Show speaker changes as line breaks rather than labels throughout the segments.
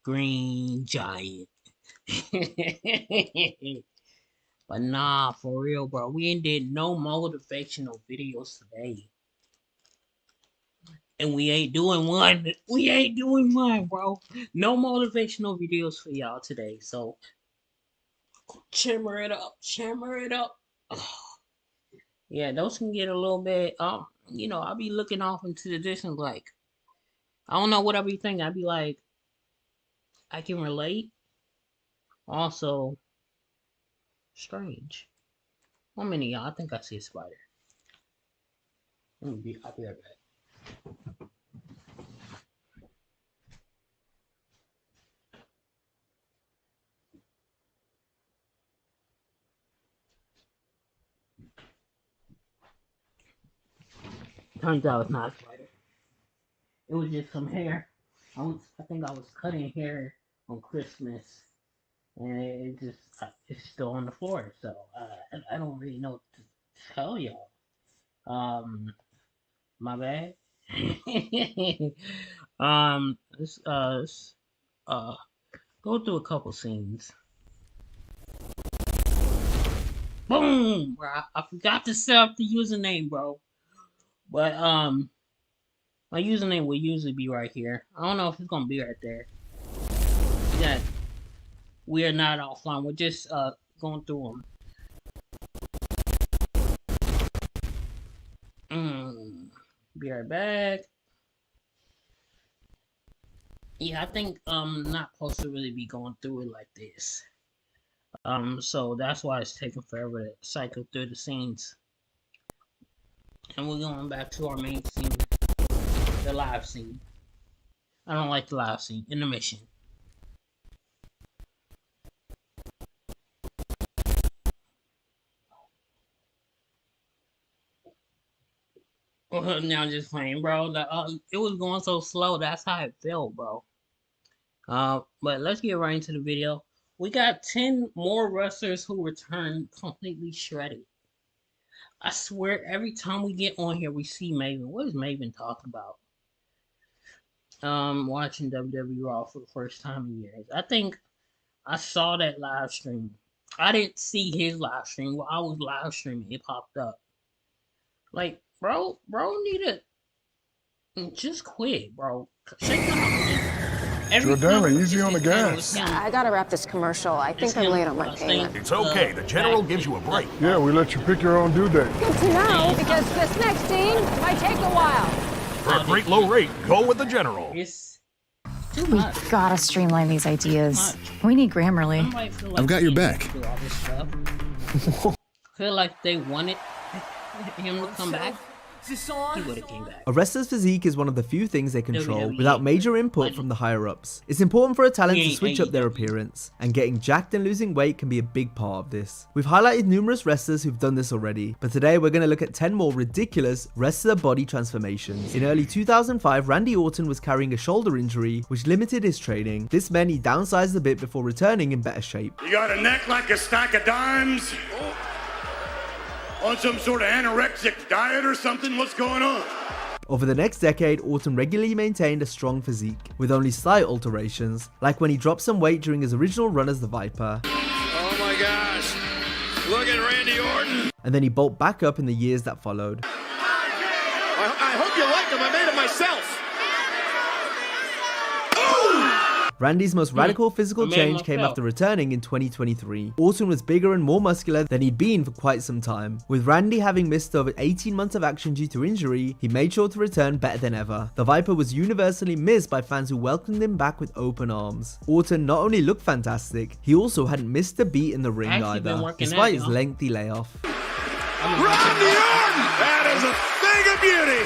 Green Giant. But nah, for real, bro. We ain't did no motivational videos today. And we ain't doing one. We ain't doing one, bro. No motivational videos for y'all today. So shimmer it up. Shimmer it up. Yeah, those can get a little bit I'll be looking off into the distance like I don't know what I'll be thinking. I'll be like, I can relate. Also strange. How many y'all? I think I see a spider. I'll be right back. Turns out it's not a spider. It was just some hair. I think I was cutting hair on Christmas, and it's still on the floor. So I don't really know what to tell y'all. My bad. Let's go through a couple scenes. Boom, bro. I forgot to set up the username, bro. But my username will usually be right here. I don't know if it's gonna be right there. Yeah, we are not offline. We're just going through them. Be right back. Yeah, I think not supposed to really be going through it like this. So that's why it's taking forever to cycle through the scenes. And we're going back to our main scene, the live scene. I don't like the live scene. Intermission. Now I'm just playing, bro. It was going so slow. That's how it felt, bro. But let's get right into the video. We got 10 more wrestlers who return completely shredded. I swear, every time we get on here, we see Maven. What is Maven talking about? Watching WWE Raw for the first time in years. I think I saw that live stream. I didn't see his live stream. While I was live streaming, it popped up. Like, bro need to just quit, bro. Shake it off.
Jordana, easy on the gas.
I gotta wrap this commercial. I think I'm late on my payment.
It's okay. The general gives you a break.
Yeah, we let you pick your own due date.
Good to know, because this next scene might take a while.
For a great low rate, go with the general.
It's
We gotta streamline these ideas. We need Grammarly.
like
I've got your back.
Feel like they wanted him to come back. He would have came back.
A wrestler's physique is one of the few things they control without major input from the higher-ups. It's important for a talent to switch up their appearance, and getting jacked and losing weight can be a big part of this. We've highlighted numerous wrestlers who've done this already, but today we're going to look at 10 more ridiculous wrestler body transformations. In early 2005, Randy Orton was carrying a shoulder injury, which limited his training. This meant he downsized a bit before returning in better shape.
You got a neck like a stack of dimes? On some sort of anorexic diet or something? What's going on?
Over the next decade, Orton regularly maintained a strong physique, with only slight alterations, like when he dropped some weight during his original run as the Viper.
Oh my gosh. Look at Randy Orton.
And then he bulked back up in the years that followed.
I hope you like them. I made them myself.
Randy's most radical physical change came after returning in 2023. Orton was bigger and more muscular than he'd been for quite some time. With Randy having missed over 18 months of action due to injury, he made sure to return better than ever. The Viper was universally missed by fans who welcomed him back with open arms. Orton not only looked fantastic, he also hadn't missed a beat in the ring either, despite his lengthy layoff.
Randy Orton! That is a thing of beauty!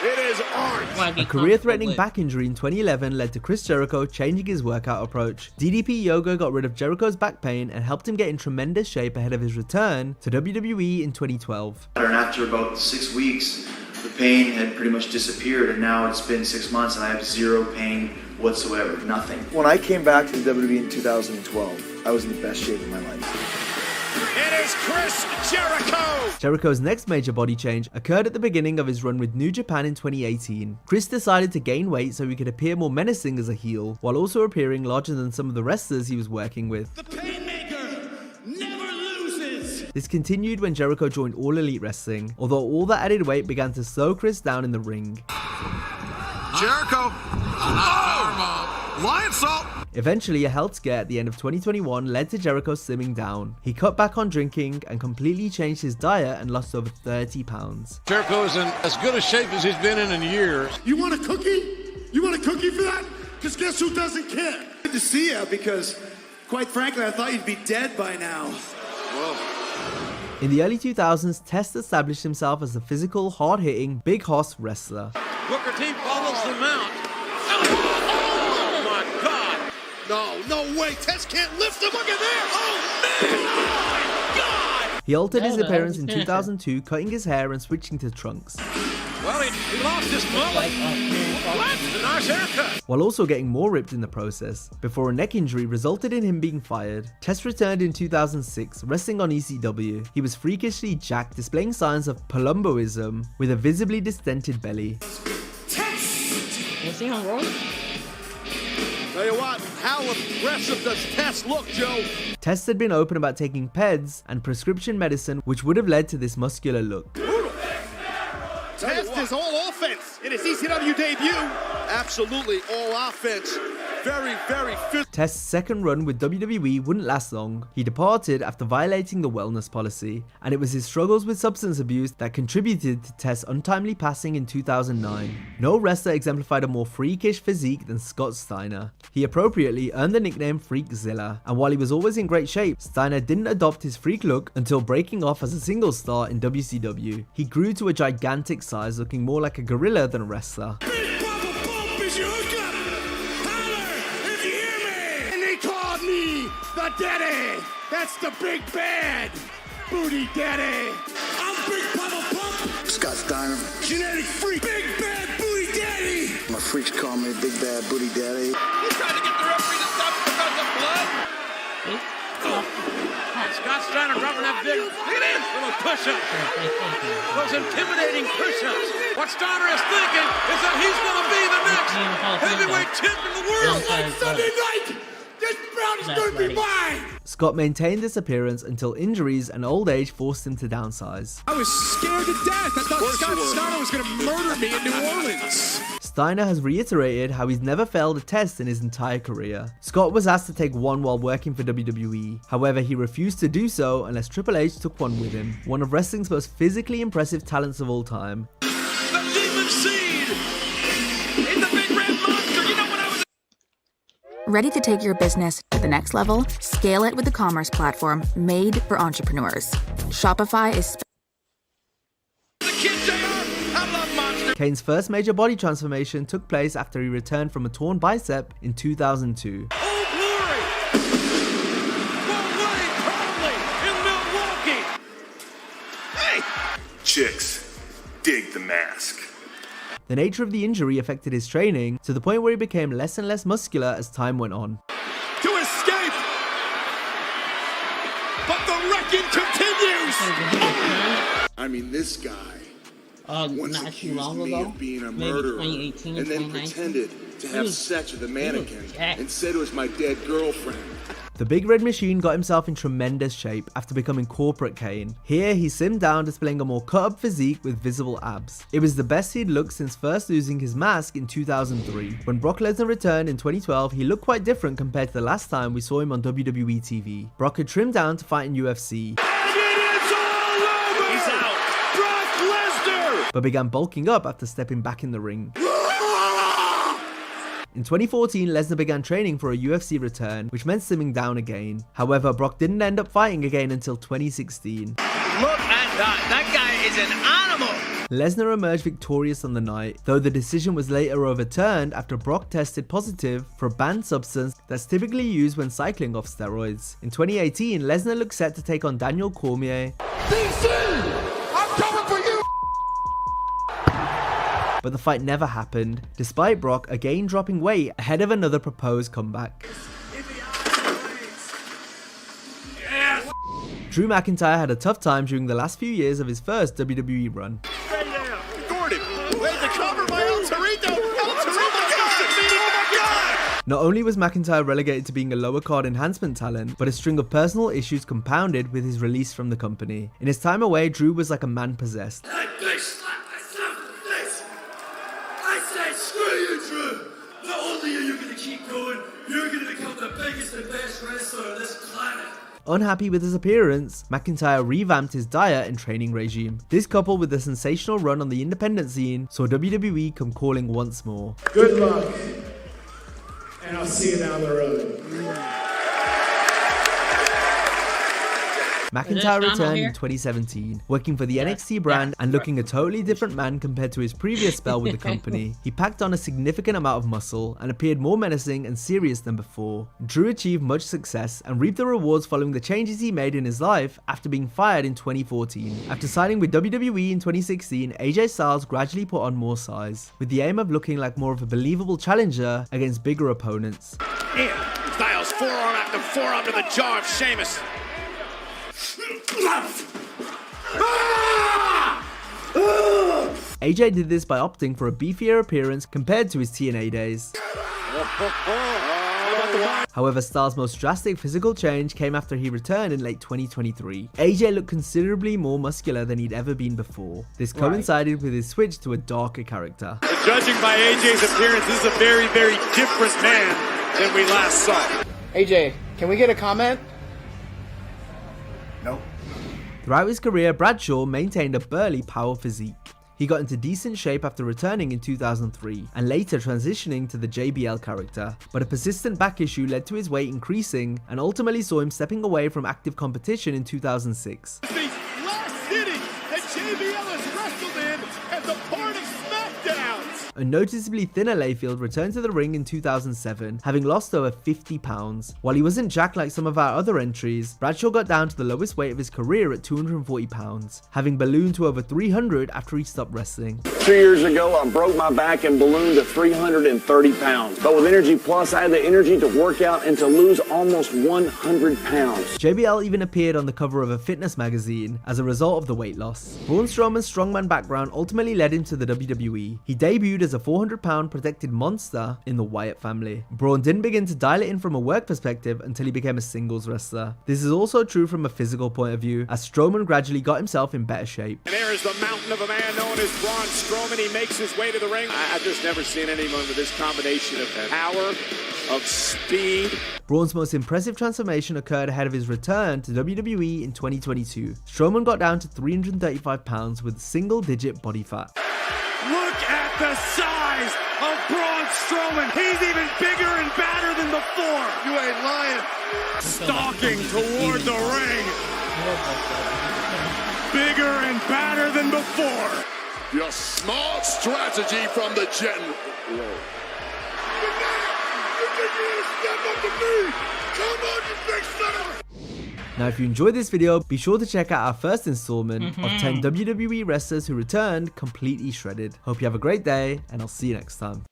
It is orange!
A career-threatening back injury in 2011 led to Chris Jericho changing his workout approach. DDP Yoga got rid of Jericho's back pain and helped him get in tremendous shape ahead of his return to WWE in 2012.
And after about 6 weeks, the pain had pretty much disappeared, and now it's been 6 months and I have zero pain whatsoever, nothing. When I came back to the WWE in 2012, I was in the best shape of my life.
It is Chris Jericho!
Jericho's next major body change occurred at the beginning of his run with New Japan in 2018. Chris decided to gain weight so he could appear more menacing as a heel, while also appearing larger than some of the wrestlers he was working with.
The Painmaker never loses!
This continued when Jericho joined All Elite Wrestling, although all that added weight began to slow Chris down in the ring.
Jericho! Lion salt!
Eventually, a health scare at the end of 2021 led to Jericho slimming down. He cut back on drinking and completely changed his diet and lost over 30 pounds.
Jericho is in as good a shape as he's been in years.
You want a cookie? You want a cookie for that? Because guess who doesn't care?
Good to see you, because quite frankly, I thought you'd be dead by now.
In the early 2000s, Test established himself as a physical, hard-hitting, big hoss wrestler.
Booker T follows the mount.
Oh my God! No way! Test can't lift him! Look at there! Oh man! Oh my God!
He altered his appearance in 2002, cutting his hair and switching to trunks,
Well, he lost his mullet. What? A nice haircut.
while also getting more ripped in the process, before a neck injury resulted in him being fired. Test returned in 2006, wrestling on ECW. He was freakishly jacked, displaying signs of Palumboism, with a visibly distended belly.
Was he on roll?
Tell you what, how aggressive does Test look, Joe?
Test had been open about taking PEDs and prescription medicine, which would have led to this muscular look.
Test is all offense in his ECW debut. Absolutely all offense. Very, very physical.
Test's second run with WWE wouldn't last long. He departed after violating the wellness policy, and it was his struggles with substance abuse that contributed to Test's untimely passing in 2009. No wrestler exemplified a more freakish physique than Scott Steiner. He appropriately earned the nickname Freakzilla, and while he was always in great shape, Steiner didn't adopt his freak look until breaking off as a single star in WCW. He grew to a gigantic size, looking more like a gorilla than a wrestler.
Big Papa Pump is your hookup. Holler if you hear me. And they called me the Daddy. That's the big bad booty daddy. I'm Big Papa Pump.
Scott Steiner.
Genetic freak. Big bad booty daddy.
My freaks call me Big Bad Booty Daddy.
You trying to get the referee to stop because of blood? Scott Steiner dropping that big. Look at this little push-up. Those intimidating push-ups. What Steiner is thinking is that he's going to be the next heavyweight champion in the world.
Like Sunday night, this belt is going to be mine.
Scott maintained this appearance until injuries and old age forced him to downsize.
I was scared to death. I thought Scott Steiner was going to murder me in New Orleans.
Steiner has reiterated how he's never failed a test in his entire career. Scott was asked to take one while working for WWE. However, he refused to do so unless Triple H took one with him, one of wrestling's most physically impressive talents of all time.
The Demon Seed in the Big Red Monster. You know what I was...
Ready to take your business to the next level? Scale it with the commerce platform made for entrepreneurs. Shopify is...
The Kid JR. I love Monster.
Kane's first major body transformation took place after he returned from a torn bicep in 2002.
Oh, glory! Wally Conley in Milwaukee. Hey!
Chicks, dig the mask.
The nature of the injury affected his training to the point where he became less and less muscular as time went on.
To escape! But the wrecking continues!
I mean, this guy once
not too
accused
long
me
ago,
of being a
maybe
murderer
2018
and then
2019.
pretended to have sex with a mannequin
jacked.
and said it was my dead girlfriend.
The Big Red Machine got himself in tremendous shape after becoming Corporate Kane. Here, he slimmed down, displaying a more cut-up physique with visible abs. It was the best he'd looked since first losing his mask in 2003. When Brock Lesnar returned in 2012, he looked quite different compared to the last time we saw him on WWE TV. Brock had trimmed down to fight in UFC.
He's out. Brock Lesnar!
But began bulking up after stepping back in the ring. In 2014, Lesnar began training for a UFC return, which meant slimming down again. However, Brock didn't end up fighting again until 2016.
Look at that. That guy is an animal.
Lesnar emerged victorious on the night, though the decision was later overturned after Brock tested positive for a banned substance that's typically used when cycling off steroids. In 2018, Lesnar looked set to take on Daniel Cormier.
DC! I'm coming for you!
But the fight never happened, despite Brock again dropping weight ahead of another proposed comeback. Drew McIntyre had a tough time during the last few years of his first WWE run.
Right now, Gordon, wait the cover by El Torito. El Torito defeating McIntyre.
Not only was McIntyre relegated to being a lower card enhancement talent, but a string of personal issues compounded with his release from the company. In his time away, Drew was like a man possessed.
I bitch slap myself in the face. I say, screw you, Drew. Not only are you going to keep going, you're going to become the biggest and best wrestler on this planet.
Unhappy with his appearance, McIntyre revamped his diet and training regime. This, coupled with a sensational run on the independent scene, saw WWE come calling once more.
Good luck, and I'll see you down the road.
McIntyre returned in 2017, working for the NXT brand and looking a totally different man compared to his previous spell with the company. He packed on a significant amount of muscle and appeared more menacing and serious than before. Drew achieved much success and reaped the rewards following the changes he made in his life after being fired in 2014. After signing with WWE in 2016, AJ Styles gradually put on more size, with the aim of looking like more of a believable challenger against bigger opponents.
Styles forearm after forearm to the jaw of Sheamus.
AJ did this by opting for a beefier appearance compared to his TNA days. However, Styles' most drastic physical change came after he returned in late 2023. AJ looked considerably more muscular than he'd ever been before. This coincided with his switch to a darker character.
Judging by AJ's appearance, this is a very, very different man than we last saw.
AJ, can we get a comment?
Throughout his career, Bradshaw maintained a burly power physique. He got into decent shape after returning in 2003 and later transitioning to the JBL character, but a persistent back issue led to his weight increasing and ultimately saw him stepping away from active competition in 2006.
The last city that JBL has wrestled in as a part of SmackDown.
A noticeably thinner Layfield returned to the ring in 2007, having lost over 50 pounds. While he wasn't jacked like some of our other entries, Bradshaw got down to the lowest weight of his career at 240 pounds, having ballooned to over 300 after he stopped wrestling.
2 years ago, I broke my back and ballooned to 330 pounds. But with Energy Plus, I had the energy to work out and to lose almost 100 pounds.
JBL even appeared on the cover of a fitness magazine as a result of the weight loss. Braun Strowman's strongman background ultimately led him to the WWE. He debuted as a 400-pound protected monster in the Wyatt family. Braun didn't begin to dial it in from a work perspective until he became a singles wrestler. This is also true from a physical point of view, as Strowman gradually got himself in better shape.
And there is the mountain of a man known as Braun Strowman. He makes his way to the ring. I've just never seen anyone with this combination of power, of speed.
Braun's most impressive transformation occurred ahead of his return to WWE in 2022. Strowman got down to 335 pounds with single-digit body fat.
Look at the size of Braun Strowman. He's even bigger and badder than before.
You ain't lying.
Stalking toward the ring. Bigger and badder than before.
Your smart strategy from the general.
Now, if you enjoyed this video, be sure to check out our first installment of 10 WWE wrestlers who returned completely shredded. Hope you have a great day, and I'll see you next time.